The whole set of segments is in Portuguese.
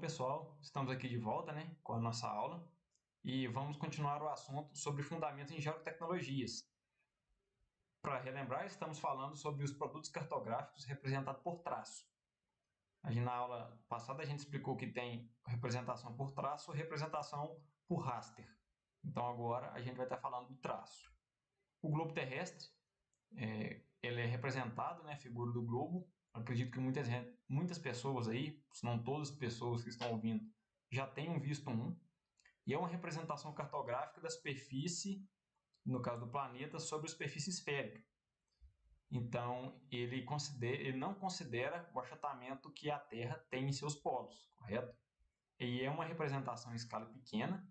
pessoal, estamos aqui de volta, com a nossa aula e vamos continuar o assunto sobre fundamentos em geotecnologias. Para relembrar, estamos falando sobre os produtos cartográficos representados por traço. Na aula passada a gente explicou que tem representação por traço e representação por raster. Então agora a gente vai estar falando do traço. O globo terrestre, ele é representado, a figura do globo. Acredito que muitas pessoas aí, se não todas as pessoas que estão ouvindo, já tenham visto um. E é uma representação cartográfica da superfície, no caso do planeta, sobre a superfície esférica. Então, ele não considera o achatamento que a Terra tem em seus polos, correto? E é uma representação em escala pequena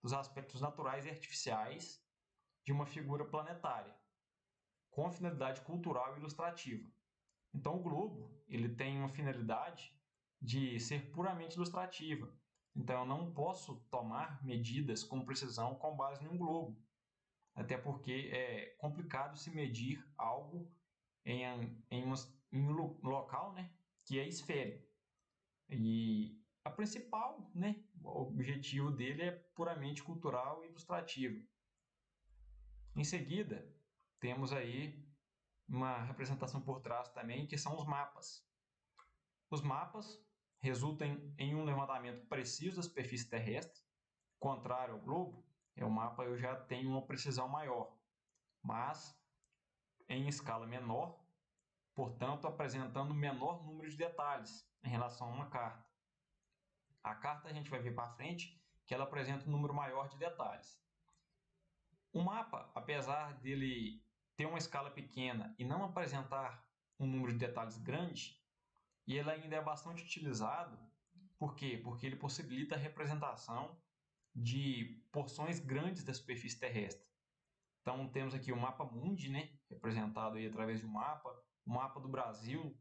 dos aspectos naturais e artificiais de uma figura planetária, com finalidade cultural e ilustrativa. Então, o globo ele tem uma finalidade de ser puramente ilustrativa. Então, eu não posso tomar medidas com precisão com base em um globo, até porque é complicado se medir algo em um local, que é esférico. E a principal, o objetivo dele é puramente cultural e ilustrativo. Em seguida, temos aí uma representação por traço também, que são os mapas. Os mapas resultam em um levantamento preciso da superfície terrestre. Contrário ao globo, o mapa eu já tenho uma precisão maior, mas em escala menor, portanto apresentando menor número de detalhes em relação a uma carta. A carta a gente vai ver para frente que ela apresenta um número maior de detalhes. O mapa, apesar dele ter uma escala pequena e não apresentar um número de detalhes grande, e ele ainda é bastante utilizado. Por quê? Porque ele possibilita a representação de porções grandes da superfície terrestre. Então temos aqui o mapa mundi, representado aí através de um mapa, o mapa do Brasil.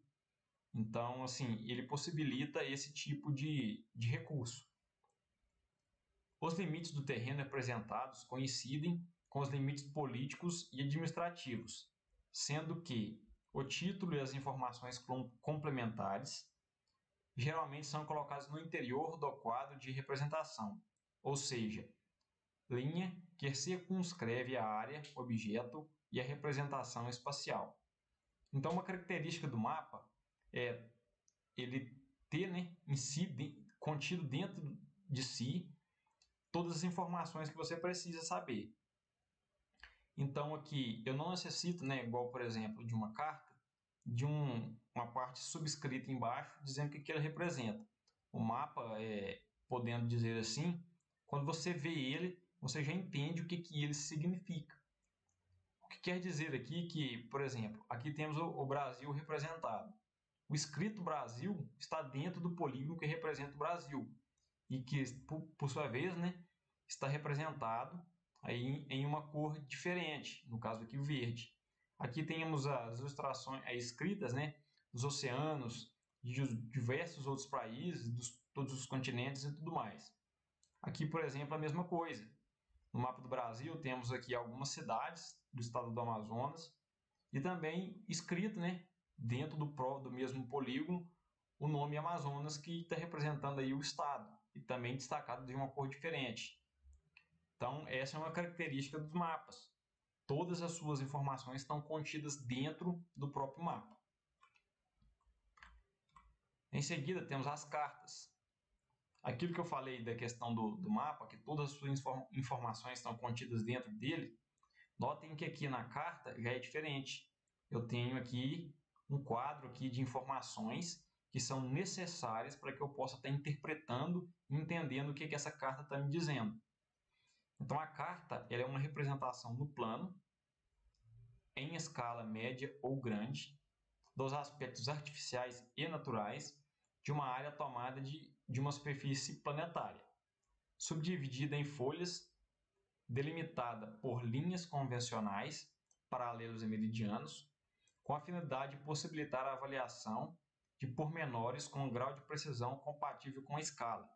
Então, assim, ele possibilita esse tipo de recurso. Os limites do terreno representados coincidem com os limites políticos e administrativos, sendo que o título e as informações complementares geralmente são colocados no interior do quadro de representação, ou seja, linha que circunscreve a área, objeto e a representação espacial. Então, uma característica do mapa é ele ter contido dentro de si todas as informações que você precisa saber. Então, aqui eu não necessito, igual por exemplo de uma carta, de uma parte subscrita embaixo dizendo o que ele representa. O mapa, podendo dizer assim, quando você vê ele, você já entende o que ele significa. O que quer dizer aqui que, por exemplo, aqui temos o Brasil representado. O escrito Brasil está dentro do polígono que representa o Brasil e que, por sua vez, está representado aí em uma cor diferente, no caso aqui o verde. Aqui temos as ilustrações escritas, dos oceanos, de diversos outros países, todos os continentes e tudo mais. Aqui, por exemplo, a mesma coisa. No mapa do Brasil temos aqui algumas cidades do estado do Amazonas e também escrito, dentro do mesmo polígono, o nome Amazonas, que está representando aí o estado e também destacado de uma cor diferente. Então, essa é uma característica dos mapas. Todas as suas informações estão contidas dentro do próprio mapa. Em seguida, temos as cartas. Aquilo que eu falei da questão do mapa, que todas as suas informações estão contidas dentro dele, notem que aqui na carta já é diferente. Eu tenho aqui um quadro aqui de informações que são necessárias para que eu possa estar interpretando e entendendo o que essa carta está me dizendo. Então, a carta ela é uma representação no plano, em escala média ou grande, dos aspectos artificiais e naturais de uma área tomada de uma superfície planetária, subdividida em folhas, delimitada por linhas convencionais, paralelos e meridianos, com a finalidade de possibilitar a avaliação de pormenores com um grau de precisão compatível com a escala.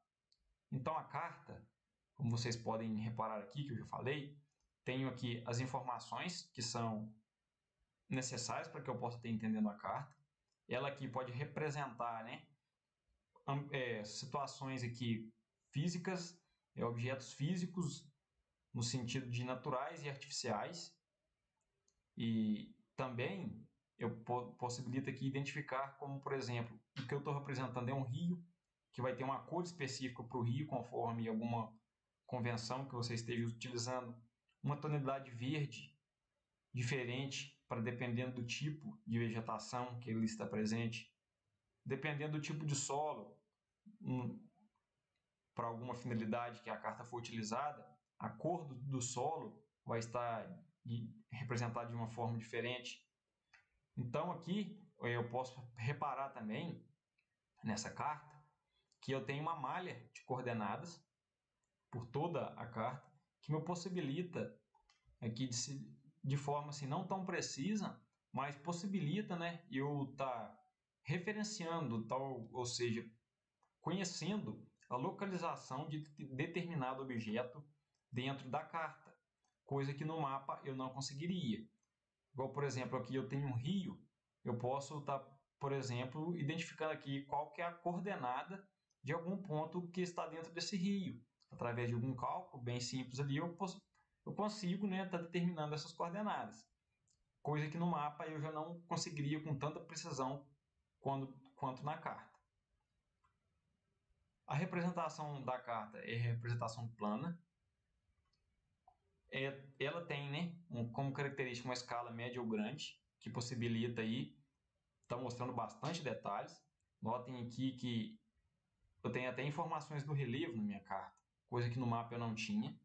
Então, a carta, como vocês podem reparar aqui, que eu já falei, tenho aqui as informações que são necessárias para que eu possa estar entendendo a carta. Ela aqui pode representar situações aqui físicas, objetos físicos no sentido de naturais e artificiais, e também eu possibilito aqui identificar como, por exemplo, o que eu estou representando é um rio, que vai ter uma cor específica para o rio, conforme alguma convenção que você esteja utilizando, uma tonalidade verde diferente para dependendo do tipo de vegetação que ele está presente, dependendo do tipo de solo, para alguma finalidade que a carta for utilizada, a cor do solo vai estar representada de uma forma diferente. Então aqui eu posso reparar também nessa carta que eu tenho uma malha de coordenadas por toda a carta que me possibilita aqui de forma assim não tão precisa, mas possibilita, né, eu estar referenciando tal, ou seja, conhecendo a localização de determinado objeto dentro da carta, coisa que no mapa eu não conseguiria. Igual, por exemplo, aqui eu tenho um rio, eu posso estar, por exemplo, identificando aqui qual que é a coordenada de algum ponto que está dentro desse rio. Através de algum cálculo bem simples ali, eu consigo, né, estar determinando essas coordenadas. Coisa que no mapa eu já não conseguiria com tanta precisão quanto na carta. A representação da carta é representação plana. Ela tem, né, como característica uma escala média ou grande, que possibilita aí, está mostrando bastante detalhes. Notem aqui que eu tenho até informações do relevo na minha carta, coisa que no mapa eu não tinha.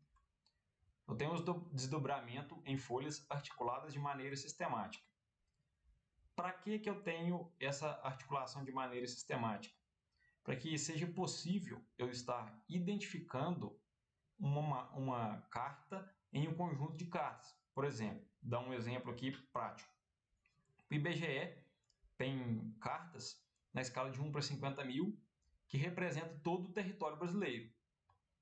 Eu tenho o desdobramento em folhas articuladas de maneira sistemática. Para que eu tenho essa articulação de maneira sistemática? Para que seja possível eu estar identificando uma carta em um conjunto de cartas. Por exemplo, dá um exemplo aqui prático. O IBGE tem cartas na escala de 1 para 50 mil que representam todo o território brasileiro.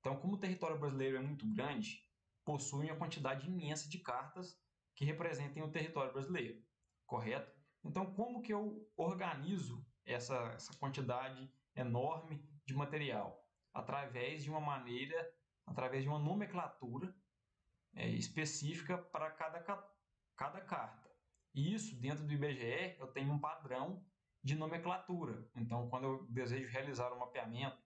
Então, como o território brasileiro é muito grande, possui uma quantidade imensa de cartas que representem o território brasileiro, correto? Então, como que eu organizo essa quantidade enorme de material? Através de uma nomenclatura específica para cada carta. E isso, dentro do IBGE, eu tenho um padrão de nomenclatura. Então, quando eu desejo realizar um mapeamento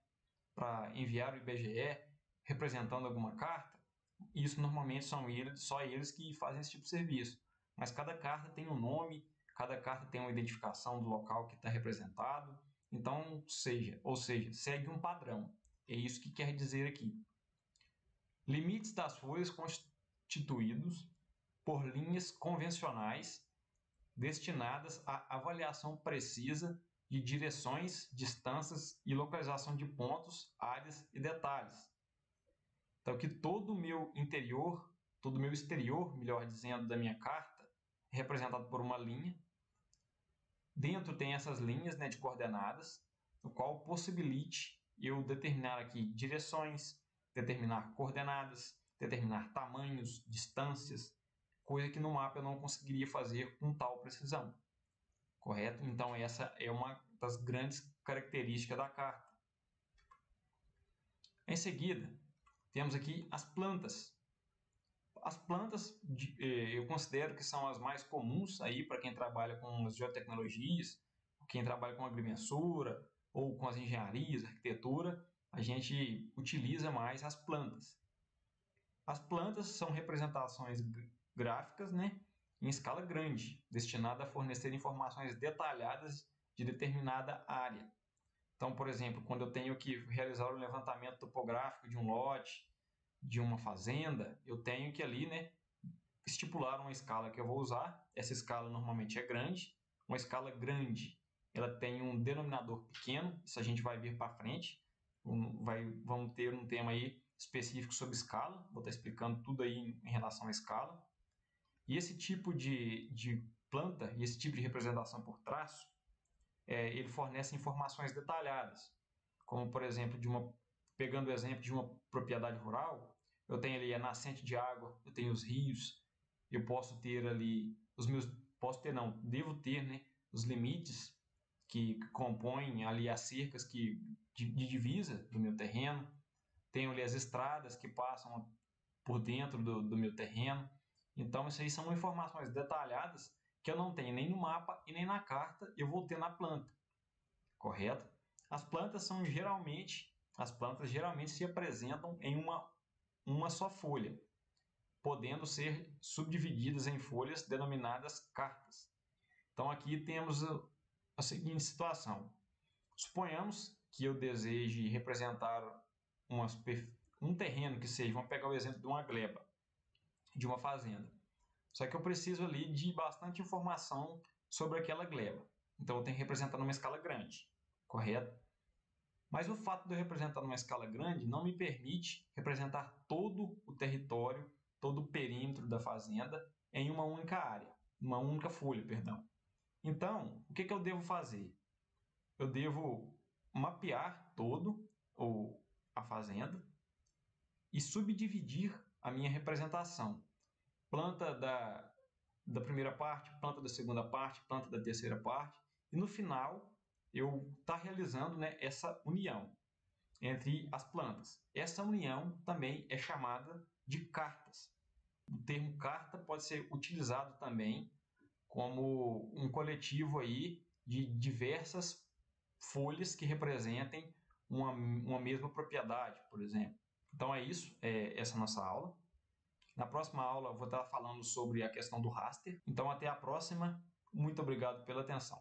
para enviar o IBGE representando alguma carta, isso normalmente são só eles que fazem esse tipo de serviço. Mas cada carta tem um nome, cada carta tem uma identificação do local que está representado. Então, ou seja, segue um padrão. É isso que quer dizer aqui. Limites das folhas constituídos por linhas convencionais destinadas à avaliação precisa de direções, distâncias e localização de pontos, áreas e detalhes. Então, que todo o meu exterior, melhor dizendo, da minha carta, é representado por uma linha. Dentro tem essas linhas, né, de coordenadas, o qual possibilite eu determinar aqui direções, determinar coordenadas, determinar tamanhos, distâncias, coisa que no mapa eu não conseguiria fazer com tal precisão, correto? Então essa é uma das grandes características da carta. Em seguida, temos aqui as plantas. As plantas eu considero que são as mais comuns aí para quem trabalha com as geotecnologias, quem trabalha com agrimensura ou com as engenharias, arquitetura, a gente utiliza mais as plantas. As plantas são representações gráficas, né, em escala grande, destinada a fornecer informações detalhadas de determinada área. Então, por exemplo, quando eu tenho que realizar o levantamento topográfico de um lote, de uma fazenda, eu tenho que ali, né, estipular uma escala que eu vou usar. Essa escala normalmente é grande. Uma escala grande, ela tem um denominador pequeno, isso a gente vai ver para frente. Vamos ter um tema aí específico sobre escala, vou estar explicando tudo aí em relação à escala. E esse tipo de planta e esse tipo de representação por traço, ele fornece informações detalhadas, como por exemplo, pegando o exemplo de uma propriedade rural, eu tenho ali a nascente de água, eu tenho os rios, eu posso ter ali devo ter, né, os limites que compõem ali as cercas de divisa do meu terreno, tenho ali as estradas que passam por dentro do meu terreno. Então, isso aí são informações detalhadas que eu não tenho nem no mapa e nem na carta, eu vou ter na planta, correto? As plantas geralmente se apresentam em uma só folha, podendo ser subdivididas em folhas denominadas cartas. Então, aqui temos a seguinte situação. Suponhamos que eu deseje representar um terreno que seja, vamos pegar o exemplo de uma gleba, de uma fazenda. Só que eu preciso ali de bastante informação sobre aquela gleba. Então, eu tenho que representar numa escala grande, correto? Mas o fato de eu representar numa escala grande não me permite representar todo o território, todo o perímetro da fazenda em uma única área, uma única folha, perdão. Então, o que eu devo fazer? Eu devo mapear a fazenda e subdividir a minha representação. Planta da primeira parte, planta da segunda parte, planta da terceira parte, e no final eu estar realizando, né, essa união entre as plantas. Essa união também é chamada de cartas. O termo carta pode ser utilizado também como um coletivo aí de diversas folhas que representem uma mesma propriedade, por exemplo. Então é isso, essa nossa aula. Na próxima aula eu vou estar falando sobre a questão do raster. Então até a próxima. Muito obrigado pela atenção.